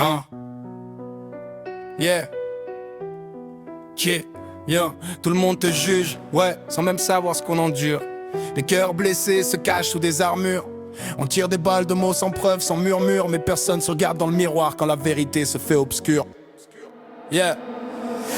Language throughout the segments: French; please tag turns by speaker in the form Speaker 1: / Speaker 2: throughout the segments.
Speaker 1: Hein. Yeah. Yeah. Yo. Tout le monde te juge, ouais, sans même savoir ce qu'on endure. Les cœurs blessés se cachent sous des armures. On tire des balles de mots sans preuve, sans murmure. Mais personne se regarde dans le miroir quand la vérité se fait obscure. Yeah.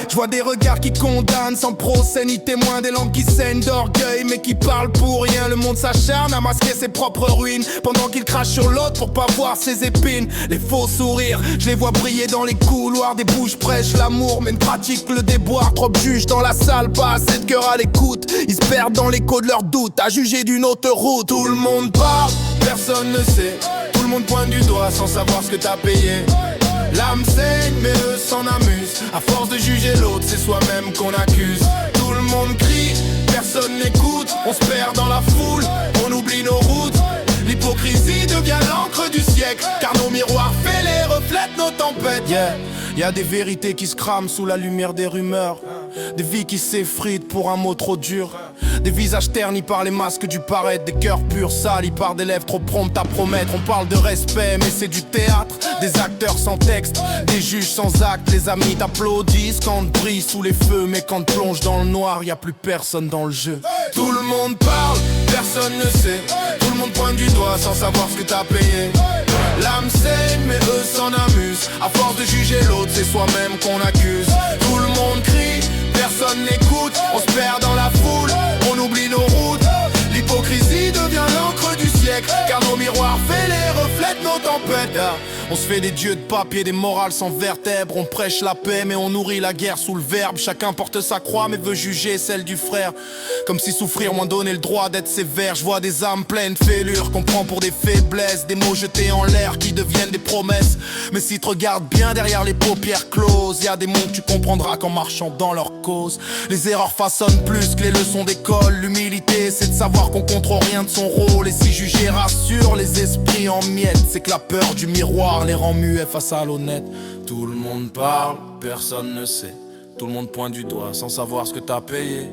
Speaker 1: Je vois des regards qui condamnent sans procès ni témoin, des langues qui saignent d'orgueil mais qui parlent pour rien. Le monde s'acharne à masquer ses propres ruines pendant qu'il crache sur l'autre pour pas voir ses épines. Les faux sourires, je les vois briller dans les couloirs. Des bouches prêchent l'amour mais ne pratiquent le déboire. Trop de juges dans la salle, pas assez de cœur à l'écoute. Ils se perdent dans l'écho de leurs doutes, à juger d'une autre route. Tout le monde parle, personne ne sait. Tout le monde pointe du doigt sans savoir ce que t'as payé. L'âme saigne mais eux s'en amusent. À force de juger l'autre, c'est soi-même qu'on accuse. Tout le monde crie, personne n'écoute. On se perd dans la foule, on oublie nos routes. L'hypocrisie devient l'encre du siècle, car nos miroirs fêlés reflètent nos tempêtes. Yeah. Y'a des vérités qui se crament sous la lumière des rumeurs. Des vies qui s'effritent pour un mot trop dur. Des visages ternis par les masques du paraître. Des cœurs purs salis par des lèvres trop promptes à promettre. On parle de respect mais c'est du théâtre. Des acteurs sans texte, des juges sans acte. Les amis t'applaudissent quand te brille sous les feux. Mais quand te plonge dans le noir, y'a plus personne dans le jeu. Tout le monde parle, personne ne sait. Tout le monde pointe du doigt sans savoir ce que t'as payé. L'âme saigne mais eux s'en amusent. À force de juger l'autre, c'est soi-même qu'on accuse. Tout le monde crie, personne n'écoute. On se perd dans la foule, on oublie nos routes. L'hypocrisie devient l'encre du siècle, car nos miroirs fêlés reflètent nos tempêtes. On se fait des dieux de papier, des morales sans vertèbres. On prêche la paix mais on nourrit la guerre sous le verbe. Chacun porte sa croix mais veut juger celle du frère. Comme si souffrir m'en donnait le droit d'être sévère. Je vois des âmes pleines de fêlures qu'on prend pour des faiblesses. Des mots jetés en l'air qui deviennent des promesses. Mais si tu regardes bien derrière les paupières closes, y'a des mots que tu comprendras qu'en marchant dans leur cause. Les erreurs façonnent plus que les leçons d'école. L'humilité c'est de savoir qu'on contrôle rien de son rôle. Et si juger rassure les esprits en miettes, c'est que la peur du miroir les rend muets face à l'honnête. Tout le monde parle, personne ne sait. Tout le monde pointe du doigt sans savoir ce que t'as payé.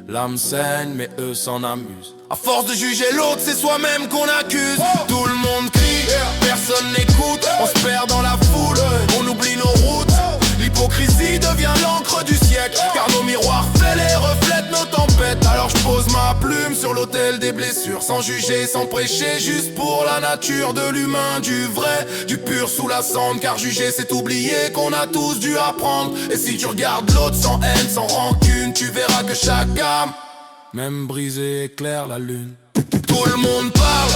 Speaker 1: L'âme saigne mais eux s'en amusent. À force de juger l'autre, c'est soi-même qu'on accuse. Tout le monde crie, personne n'écoute. On se perd dans la foule, on oublie nos routes. L'hypocrisie devient l'encre du siècle, car nos miroirs fêlés reflètent nos tempêtes. Alors je pose ma plume sur l'autel des blessures, sans juger, sans prêcher, juste pour la nature de l'humain, du vrai, du pur sous la cendre. Car juger c'est oublier qu'on a tous dû apprendre. Et si tu regardes l'autre sans haine, sans rancune, tu verras que chaque âme, même brisée, éclaire la lune. Tout le monde parle,